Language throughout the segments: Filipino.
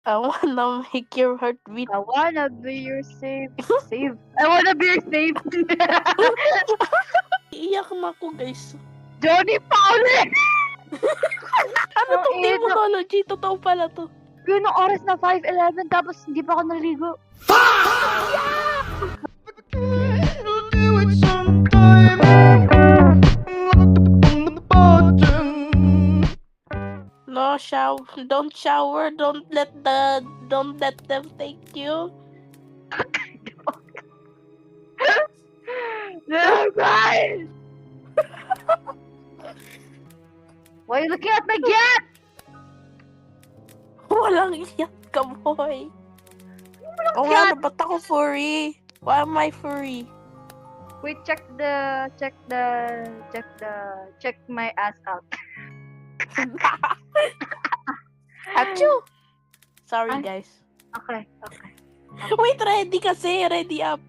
I wanna make your heart beat. I wanna be your safe. I wanna be your safe. Iiyak na ako, guys. Johnny Fowler! Ano Ang tong ina. demonology? Totoo pala to. Yun ang oras na 5:11 tapos hindi pa ako naligo. No shower. Don't shower. Don't let them take you. No, guys! Why are you looking at my gat? Walang iyak ka, boy. O nga, ba't ako furry? Why am I furry? Wait, check my ass out. Achoo! Sorry, Ay. guys. Okay. Wait, ready kasi. Ready up.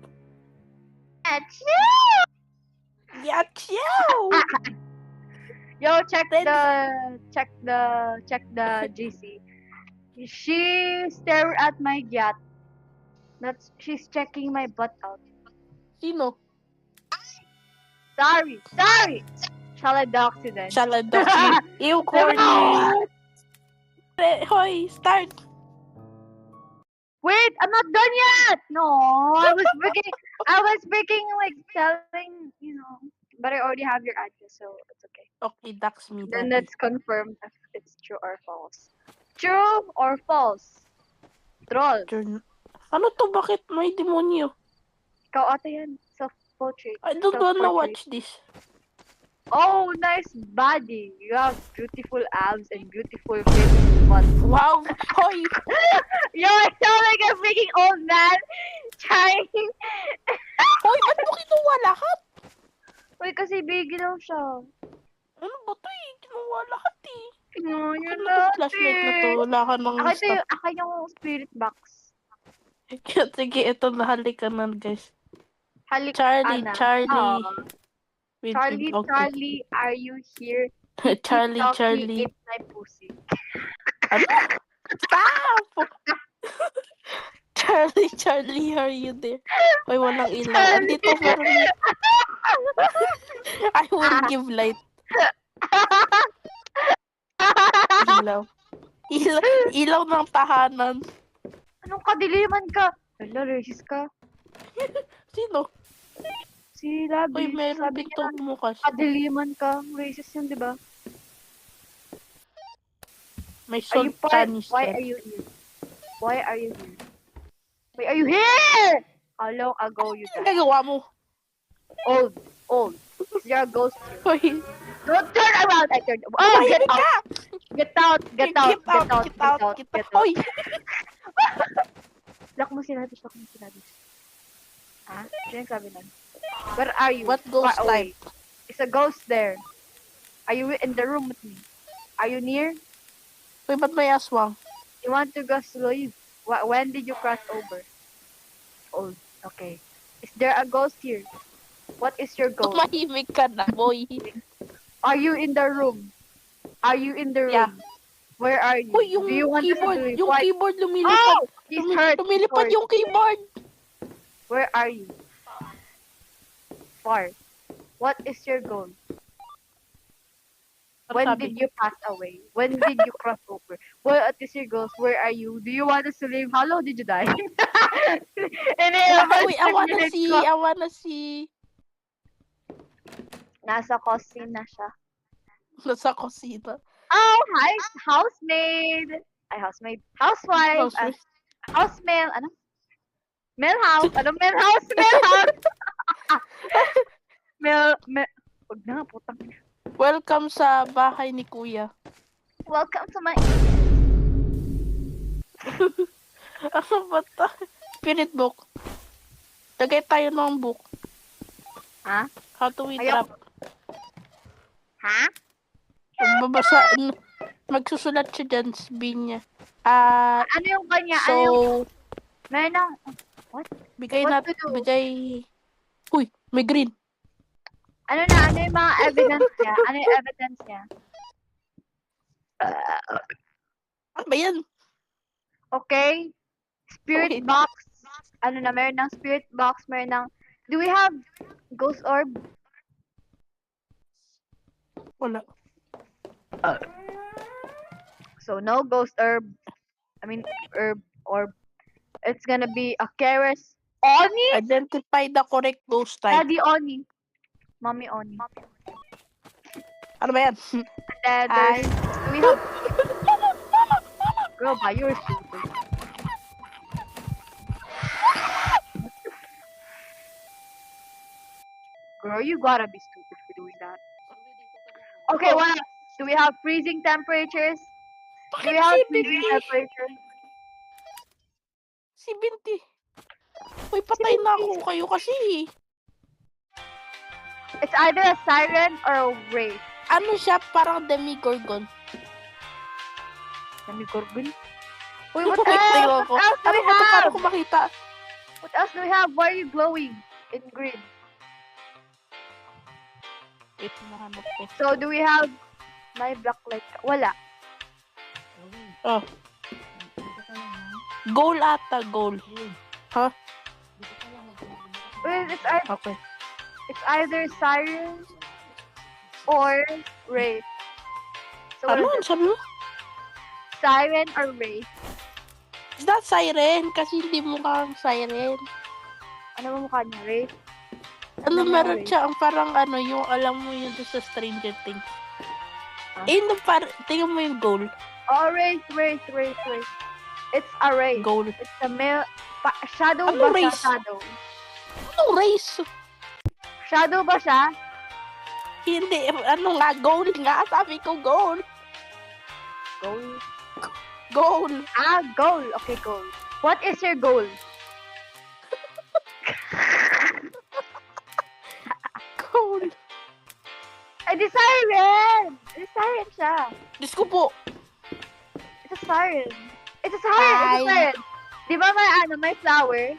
Achoo! Yachoo! Yo, check Ready. the GC. She stared at my gat. She's checking my butt out. Sino? Sorry. Shall I dox you then? Shall I dox you? Ew, corny. Hoy, start. Wait, I'm not done yet. No, I was freaking like telling, but I already have your address, so it's okay. Okay, dox me. Then Daddy. let's confirm if it's true or false. True or false? Troll. Ano to? Bakit may demonyo? Ikaw ata yan. Self-portrait. I don't wanna watch this. Oh, nice body. You have beautiful abs and beautiful face. But Wow! Hoy! yo, I sound like a freaking old man trying. Hoy, ba't mo kinuha lahat? Uy, kasi biggy daw siya. Ano ba to eh? Kinuha lahat eh. No, yun Ano to flashlight na to? Wala ka ng stuff. Ako yung spirit box. Sige, ito nahalikan na, guys. Halik, Charlie. Wait, Charlie, okay. Charlie, are you here? Charlie. Eat my pussy. Ano? Stop! Charlie, are you there? Hoy, walang ilaw. Andito, meron. I will give light. Ilaw ng tahanan. Anong kadiliman ka? Hala, racist ka. Sino? Si Labi. Uy, meron Sabi dito niya, bukas. kadiliman ka. Racist yun, di ba? May Chinese. Why are you here? Why are you here? How long ago you died? Nagawa mo. Old. You're a ghost here. Hoy. Don't turn around. I turned. Oh, get out. Hoy. Lock mo si Labis. Ha? Sino sabi nun? Where are you? What ghost Far away. type? It's a ghost there. Are you in the room with me? Are you near? Hoy, ba't may aswang? You want to go sleep? When did you cross over? Old. Okay. Is there a ghost here? What is your goal? Tumahimik ka na, boy. Are you in the room? Yeah. Where are you? Hoy, yung Do you want keyboard, to yung keyboard lumilipad. Oh! He's hurt. Lumilipad yung keyboard. Where are you? Far. What is your goal? When did you pass away? When did you cross over? What is your goals? Where are you? Do you want to live? How long did you die? Wait, I wanna see. Nasa kusina siya. Nasa kusina. Oh, hi, housemaid. Ay, housemaid. Housewife. Housemail. Ano? Mailhouse. Ano mailhouse? Huwag na, putang. Welcome sa bahay ni Kuya. Welcome to my... Ano ba ito? Spirit book. Lagay tayo ng book. Ha? How to we trap. Ha? Magsusulat siya dyan, sabihin niya. Ano yung kanya? So, meron ng... What? Bigay. Uy, may green. Ano yung mga evidence niya? Ano yung evidence niya? Ano ba yan? Okay? Spirit Wait. box. Ano na, meron ng spirit box, meron ng... Do we have ghost orb? Wala. So, no ghost orb. Orb. It's gonna be a Keras Oni? Identify the correct ghost type. Daddy Oni. Mommy Oni. Ano ba yan? And then there's... Do we have... Girl, ba, you're stupid. Girl, you gotta be stupid for doing that. Okay, what else? Do we have freezing temperatures? Do we have freezing temperature? Si Binti. Uy, patay na ako kayo kasi. It's either a siren or a wraith. Ano siya? Parang demigorgon. Demigorgon? Uy, what Wait, tingnan else? ko. What else do Ano we ba ito? Paano have? ko makita? What else do we have? Why are you glowing in green? Wait, nahanap ko. So, do we have my black light? Wala. Oh. Goal ata, goal. Well, Okay. it's either siren or wraith. So, what Ano? is it? Sabi mo? Siren or wraith? Is that siren? Kasi hindi mukhang siren. Ano ba mukha niya? Wraith? Ano, Ano meron wraith? siya ang parang ano, yung alam mo yun doon sa Stranger Things. Huh? Eh, no, tingnan mo yung goal. Oh, wraith. It's a wraith. Goal. It's a male... shadow Ano ba siya? race? Shadow. Ano race? Shadow ba siya? Hindi, ano nga, goal nga. Sabi ko goal. Goal. Goal. Ah, goal. Okay, goal. What is your goal? Goal. Ay, di siren! Di siren siya. Diyos ko po. It's a siren. It's a siren! Di ba may flower?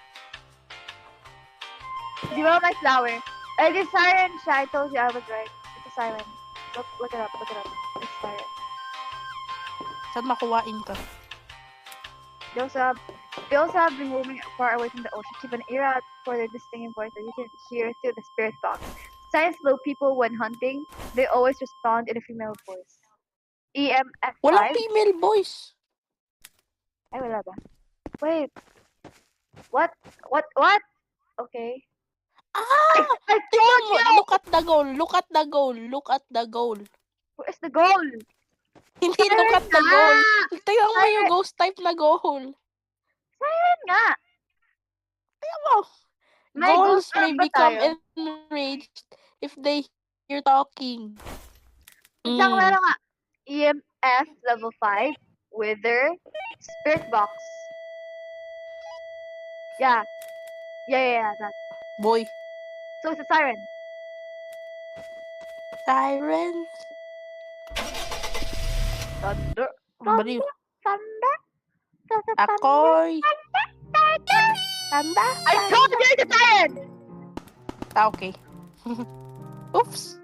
Di ba may flower? Ay, di siren siya. I told you I was right. It's a siren. Look it up. It's a siren. Saan makuwain ka? They also have been moving far away from the ocean. Keep an ear out for their distinct voice that you can hear through the spirit box. Science slow people when hunting. They always respond in a female voice. EMF 5. Walang female voice. Ay, wala ba? Wait. What? Okay. Ah! I Tingnan told mo. you! Look at the goal. Look at the goal. Look at the goal. Where's the goal? Hindi Siren look at the nga! goal. Tingnan mo yung Siren. ghost type na goal. Siren nga! Tingnan mo. May Goals ghost may orb ba become tayo? enraged if they hear talking. Isang meron nga. EMF level 5. Wither. Spirit box. Yeah. That. Boy. So it's a siren. Sirens. Thunder. Baliw. Thunder. Ako'y tanda. I told you it's a siren! Ah, okay. Oops.